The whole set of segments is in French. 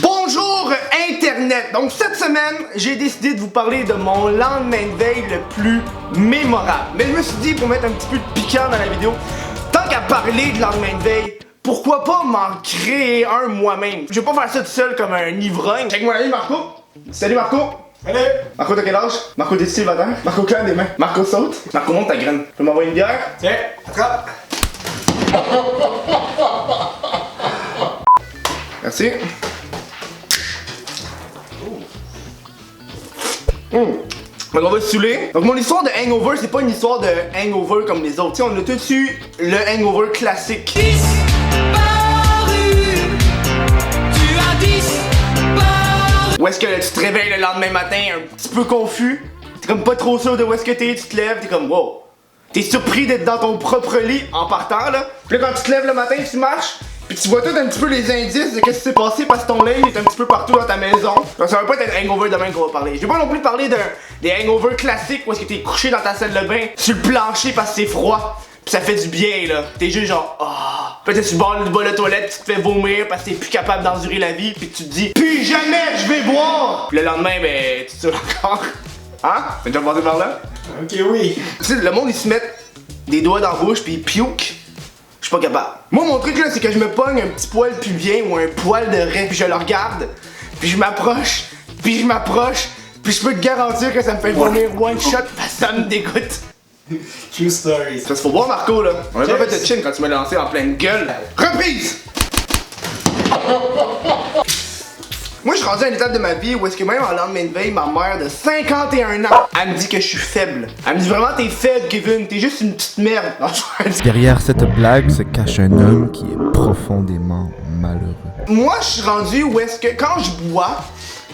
Bonjour Internet! Donc cette semaine, j'ai décidé de vous parler de mon lendemain de veille le plus mémorable. Mais je me suis dit, pour mettre un petit peu de piquant dans la vidéo, tant qu'à parler de lendemain de veille, pourquoi pas m'en créer un moi-même? Je vais pas faire ça tout seul comme un ivrogne. Check mon ami Marco. Salut Marco. Salut! Marco, t'as quel âge? Marco, t'es célibataire? Marco, claire des mains. Marco, saute. Marco, monte ta graine. Tu peux m'envoyer une bière? Tiens, attrape! Merci. Donc on va se saouler. Donc mon histoire de hangover, c'est pas une histoire de hangover comme les autres. T'sais, on a tout eu le hangover classique. Où est-ce que tu te réveilles le lendemain matin un petit peu confus? T'es comme pas trop sûr de où est-ce que t'es, tu te lèves, t'es comme wow. T'es surpris d'être dans ton propre lit en partant là. Puis là quand tu te lèves le matin, tu marches. Puis tu vois tout un petit peu les indices de qu'est-ce qui s'est passé parce que ton linge est un petit peu partout dans ta maison. Donc ça va pas être un hangover demain qu'on va parler. Je vais pas non plus parler des hangovers classiques où est-ce que t'es couché dans ta salle de bain sur le plancher parce que c'est froid. Pis ça fait du bien là. T'es juste genre ah. Peut-être tu bois le bol de toilette, tu te fais vomir parce que t'es plus capable d'endurer la vie. Puis tu te dis plus jamais je vais boire. Puis le lendemain ben tu te saoules encore. Hein? T'as déjà passé par là? Ok, oui. Tu sais le monde ils se mettent des doigts dans la bouche puis ils pioquent. Je suis pas capable. Moi mon truc là c'est que je me pogne un petit poil pubien ou un poil de raie puis je le regarde puis je m'approche puis je m'approche puis je peux te garantir que ça me fait vomir one shot parce que ça me dégoûte. True story. Parce qu'il faut voir Marco là. On a pas fait de chin quand tu m'as lancé en pleine gueule. Reprise! Moi je suis rendu à une étape de ma vie où est-ce que même en lendemain de veille, ma mère de 51 ans, elle me dit que je suis faible. Elle me dit vraiment t'es faible Kevin, t'es juste une petite merde. Derrière cette blague se cache un homme qui est profondément malheureux. Moi je suis rendu où est-ce que quand je bois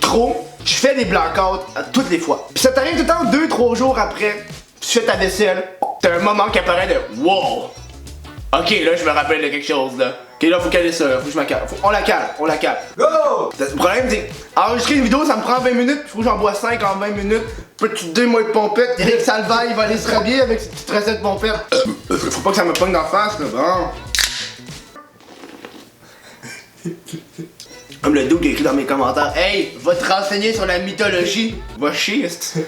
trop, je fais des blackouts toutes les fois. Puis ça t'arrive tout le temps 2-3 jours après, tu fais ta vaisselle, t'as un moment qui apparaît de wow. Ok là je me rappelle de quelque chose là. Ok là faut caler ça, faut que je me calme. On la cale. Go! Le problème c'est enregistrer une vidéo ça me prend 20 minutes, faut que j'en bois 5 en 20 minutes. Peux-tu te moi de pompette? Eric Salvaille il va aller se rhabiller avec ses petites recettes de pompette. Faut pas que ça me pogne d'en face là, bon. Comme le dude qui a écrit dans mes commentaires, hey, va te renseigner sur la mythologie. Va chier, c'ti.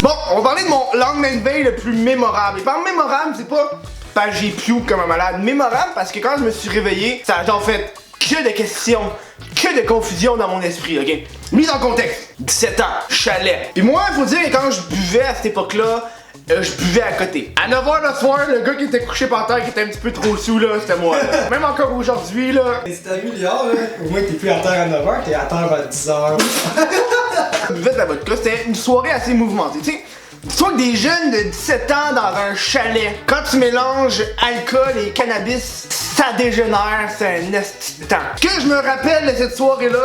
Bon, on va parler de mon lendemain de veille le plus mémorable. Et par mémorable, c'est pas parce que j'ai piou comme un malade. Mémorable parce que quand je me suis réveillé, ça a genre fait que de questions, que de confusion dans mon esprit, ok? Mise en contexte, 17 ans, chalet. Puis moi, il faut dire que quand je buvais à cette époque-là, je buvais à côté. À 9h le soir, le gars qui était couché par terre, qui était un petit peu trop sous là, c'était moi là. Même encore aujourd'hui là. Mais si t'as mis là, au moins t'es plus à terre à 9h, t'es à terre à 10h. Je buvais de la vodka, c'était une soirée assez mouvementée, tu sais. Dis-toi que des jeunes de 17 ans dans un chalet, quand tu mélanges alcool et cannabis, ça dégénère, c'est un esti de temps. Ce que je me rappelle de cette soirée-là,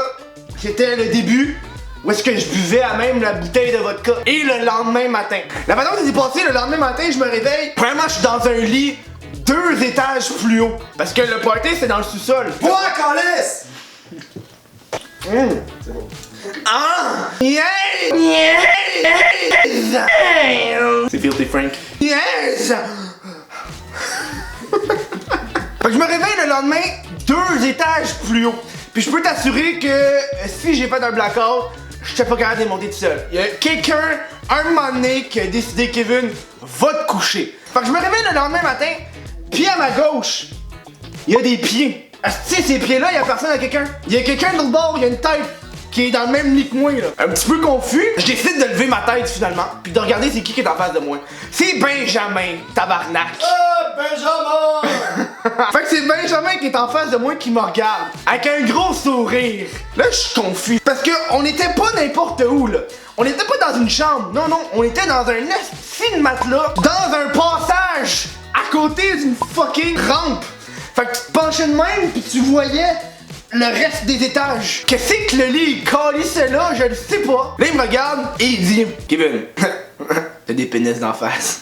c'était le début. Où est-ce que je buvais à même la bouteille de vodka. Et le lendemain matin. La façon dont ça s'est passé, le lendemain matin, je me réveille. Premièrement, je suis dans un lit 2 étages plus haut. Parce que le party, c'est dans le sous-sol. Bois, Calès! C'est bon. Ah! Yes! Yes! C'est Filthy Frank. Yes! Fait que je me réveille le lendemain 2 étages plus haut. Puis je peux t'assurer que si j'ai fait un blackout, je suis pas capable de monter tout seul. Il y a quelqu'un, un moment donné, qui a décidé, Kevin, va te coucher. Fait que je me réveille le lendemain matin, puis à ma gauche, il y a des pieds. Tu sais, ces pieds-là, il y a personne à quelqu'un. Il y a quelqu'un de l'autre bord, il y a une tête qui est dans le même lit que moi, là. Un petit peu confus, je décide de lever ma tête finalement, puis de regarder c'est qui est en face de moi. C'est Benjamin, tabarnak. Benjamin! Fait que c'est Benjamin qui est en face de moi qui me regarde avec un gros sourire. Là, je suis confus parce que on était pas n'importe où là. On était pas dans une chambre. Non, on était dans un esti de matelas, dans un passage à côté d'une fucking rampe. Fait que tu te penchais de même puis tu voyais le reste des étages. Qu'est-ce que le lit calissait là, je le sais pas. Là, il me regarde et il dit Kevin, t'as des pénis d'en face.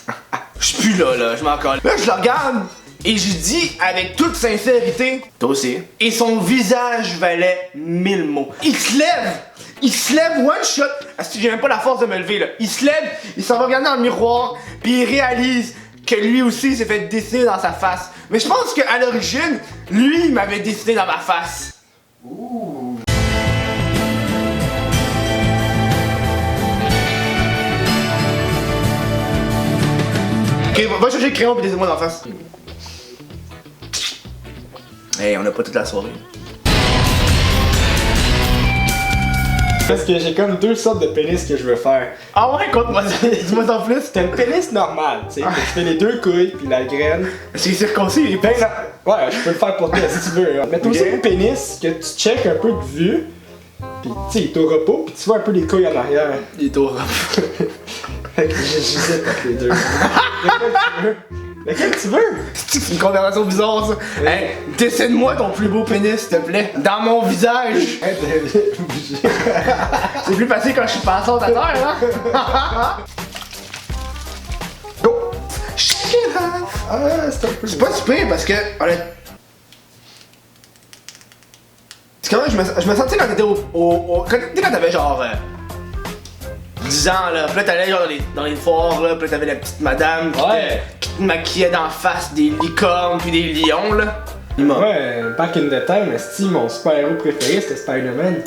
Je suis plus là, je m'en colle. Là, je le regarde. Et je dis avec toute sincérité, toi aussi. Et son visage valait 1000 mots. Il se lève one shot. J'ai même pas la force de me lever là. Il se lève, il s'en va regarder dans le miroir, puis il réalise que lui aussi s'est fait dessiner dans sa face. Mais je pense qu'à l'origine, lui, il m'avait dessiné dans ma face. Ouh. Ok, va chercher le crayon et dessine-moi dans la face. Hey, on a pas toute la soirée. Parce que j'ai comme deux sortes de pénis que je veux faire. Ah ouais, compte-moi ça. Dis-moi en plus. T'as le pénis normal, tu sais. Je fais les deux couilles puis la graine. C'est circoncis, il est Ben non. Ouais, je peux le faire pour toi si tu veux. Mais t'as aussi Ok. le pénis que tu check un peu de vue. Pis tu sais, il est au repos pis tu vois un peu les couilles en arrière. Il est au Fait que j'hésite entre les deux. Lequel tu veux? Lequel tu veux? C'est une conversation bizarre ça. Hey, dessine-moi ton plus beau pénis s'il te plaît. Dans mon visage. Hey, t'es obligé. C'est plus facile quand je suis passant à terre, hein? Go! Shake it off! Ah, c'est un peu. C'est pas super parce que. C'est quand même, je me sentais quand t'étais quand t'avais genre 10 ans là, puis là t'allais genre dans les foires là, puis là t'avais la petite madame qui te maquillait d'en face des licornes puis des lions là. Ouais, back in the time, esti, mon super-héros préféré c'était Spider-Man.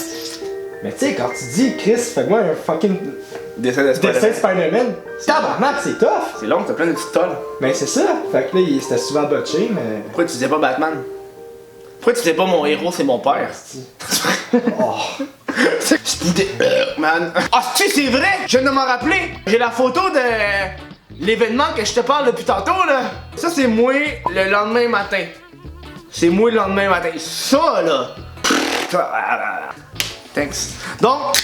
Mais tu sais, quand tu dis Chris, fais-moi un fucking Dessin de dessin de Spider-Man. Spider-Man, tabarnak, c'est tough! C'est long, t'as plein de petites tolles. Ben c'est ça, fait que là, c'était souvent botché, mais. Pourquoi tu disais pas Batman? Pourquoi tu disais pas mon héros c'est mon père? Oh. Man. Ah, c'est vrai! Je viens de m'en rappeler! J'ai la photo de l'événement que je te parle depuis tantôt là. Ça c'est moi le lendemain matin. C'est moi le lendemain matin. Ça là! Thanks. Donc,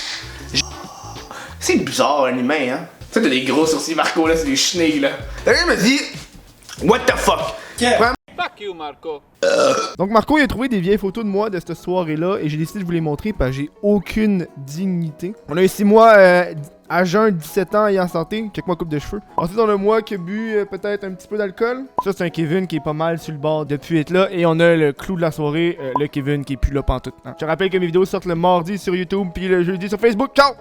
c'est bizarre un humain hein. Tu sais t'as des gros sourcils Marco là, c'est des chenilles là. Quelqu'un me dit, what the fuck? Fuck you, Marco. Donc Marco il a trouvé des vieilles photos de moi de cette soirée-là et j'ai décidé de vous les montrer parce que j'ai aucune dignité. On a ici moi à jeun 17 ans et en santé, check moi coupe de cheveux. Ensuite on a moi qui a bu peut-être un petit peu d'alcool. Ça c'est un Kevin qui est pas mal sur le bord depuis être là et on a le clou de la soirée, le Kevin qui est plus là pantoute. Hein. Je te rappelle que mes vidéos sortent le mardi sur YouTube puis le jeudi sur Facebook. Ciao!